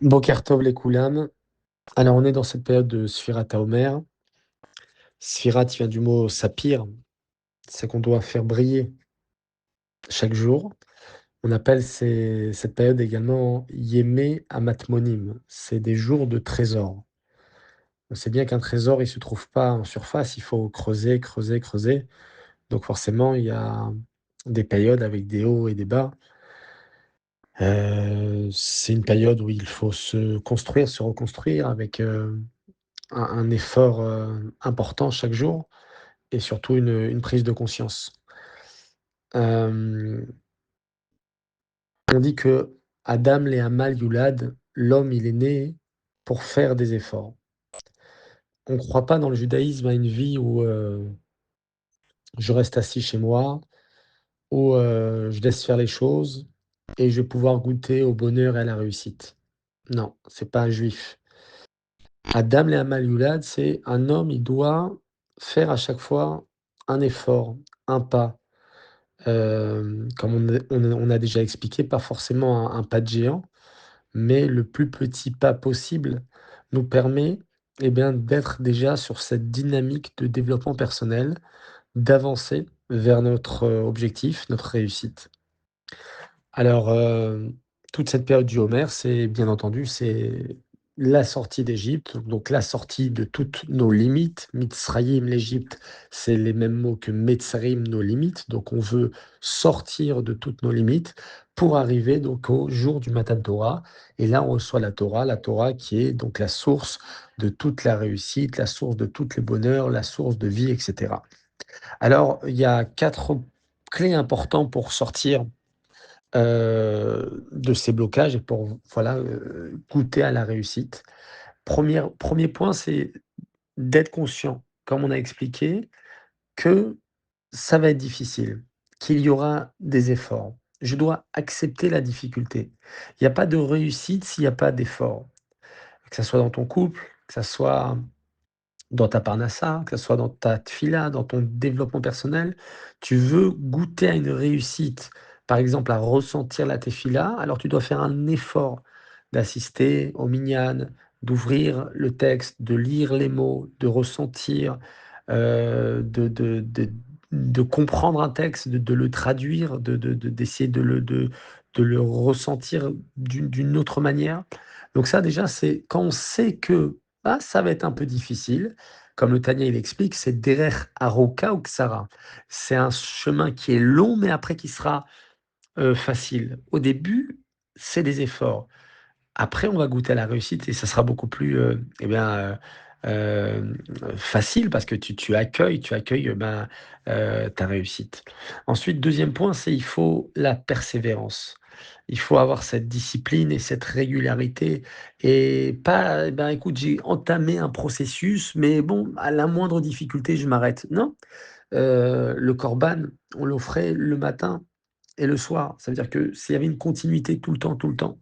Boker Tov les Koulam. Alors, on est dans cette période de Sfirat HaOmer. Sfirat vient du mot sapir, c'est qu'on doit faire briller chaque jour. On appelle cette période également Yémé Amatmonim. C'est des jours de trésor. On sait bien qu'un trésor, il ne se trouve pas en surface, il faut creuser, creuser, creuser. Donc forcément, il y a des périodes avec des hauts et des bas. C'est une période où il faut se construire, se reconstruire avec un effort important chaque jour. Et surtout une prise de conscience. Hem, on dit que Adam Lehamal Yulad, l'homme, il est né pour faire des efforts. On ne croit pas dans le judaïsme à une vie où, je reste assis chez moi, où, je laisse faire les choses et je vais pouvoir goûter au bonheur et à la réussite. Non, c'est pas un juif. Adam Lehamal Yulad, c'est un homme, il doit faire à chaque fois un effort, un pas. Comme on a déjà expliqué, pas forcément un pas de géant, mais le plus petit pas possible nous permet, eh bien, d'être déjà sur cette dynamique de développement personnel, d'avancer vers notre, objectif, notre réussite. Alors, toute cette période du Homer, c'est bien entendu, c'est la sortie d'Égypte, donc la sortie de toutes nos limites. Mitzrayim, l'Égypte, c'est les mêmes mots que Metzarim, nos limites. Donc on veut sortir de toutes nos limites pour arriver donc au jour du Matan Torah. Et là, on reçoit la Torah qui est donc la source de toute la réussite, la source de tout le bonheur, la source de vie, etc. Alors, il y a 4 clés importantes pour sortir de ces blocages et pour voilà, goûter à la réussite. 1er point, c'est d'être conscient, comme on a expliqué, que ça va être difficile, qu'il y aura des efforts. Je dois accepter la difficulté. Il y a pas de réussite s'il y a pas d'effort. Que ça soit dans ton couple, que ça soit dans ta parnassa, que ce soit dans ta tfila, dans ton développement personnel, tu veux goûter à une réussite, par exemple à ressentir la tefila, alors tu dois faire un effort d'assister au minyan, d'ouvrir le texte, de lire les mots, de ressentir, de comprendre un texte, de le traduire, d'essayer de le ressentir d'une autre manière. Donc ça déjà, c'est quand on sait que ah, ça va être un peu difficile. Comme le Tanya, il explique, c'est derer aroka ou ksara. C'est un chemin qui est long, mais après qui sera facile. Au début, c'est des efforts. Après, on va goûter à la réussite et ça sera beaucoup plus, eh bien, facile parce que tu accueilles, ben, ta réussite. Ensuite, deuxième point, c'est il faut la persévérance. Il faut avoir cette discipline et cette régularité et pas, eh ben, écoute, j'ai entamé un processus, mais bon, à la moindre difficulté, je m'arrête. Non, le corban, on l'offrait le matin et le soir. Ça veut dire que s'il y avait une continuité tout le temps,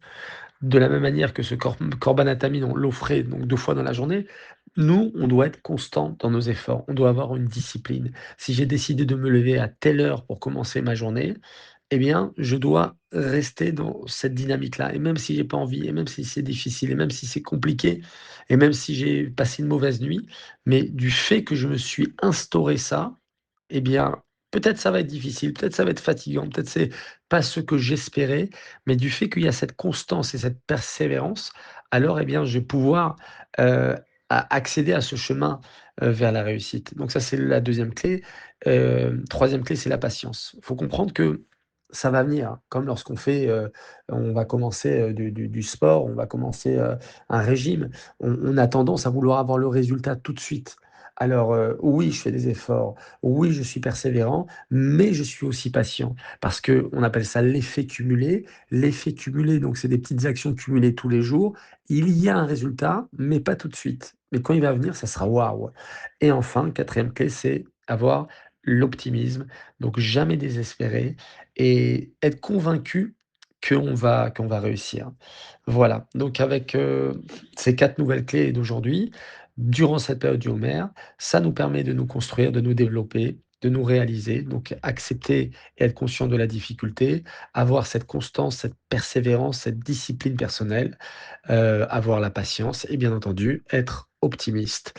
de la même manière que ce corban atamid, on l'offrait donc 2 fois dans la journée, nous, on doit être constant dans nos efforts. On doit avoir une discipline. Si j'ai décidé de me lever à telle heure pour commencer ma journée, eh bien, je dois rester dans cette dynamique-là et même si j'ai pas envie et même si c'est difficile et même si c'est compliqué et même si j'ai passé une mauvaise nuit, mais du fait que je me suis instauré ça, eh bien, peut-être ça va être difficile, peut-être ça va être fatigant, peut-être c'est pas ce que j'espérais, mais du fait qu'il y a cette constance et cette persévérance, alors, eh bien, je vais pouvoir, heu, accéder à ce chemin, vers la réussite. Donc ça, c'est la deuxième clé. 3e clé, c'est la patience. Il faut comprendre que ça va venir, hein. Comme lorsqu'on fait, on va commencer, du sport, on va commencer, un régime, on a tendance à vouloir avoir le résultat tout de suite. Alors, oui, je fais des efforts, oui, je suis persévérant, mais je suis aussi patient parce qu'on appelle ça l'effet cumulé. L'effet cumulé, donc c'est des petites actions cumulées tous les jours. Il y a un résultat, mais pas tout de suite. Mais quand il va venir, ça sera waouh! Et enfin, 4e clé, c'est avoir l'optimisme, donc jamais désespérer et être convaincu qu'on va réussir. Voilà, donc avec, ces 4 nouvelles clés d'aujourd'hui, durant cette période du Homer, ça nous permet de nous construire, de nous développer de nous réaliser. Donc accepter et être conscient de la difficulté, avoir cette constance, cette persévérance, cette discipline personnelle, avoir la patience et bien entendu être optimiste.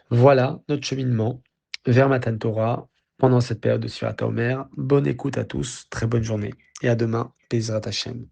Voilà notre cheminement vers Matan Torah pendant cette période de Sfirat HaOmer. Bonne écoute à tous, très bonne journée et à demain, Bezrat Hashem.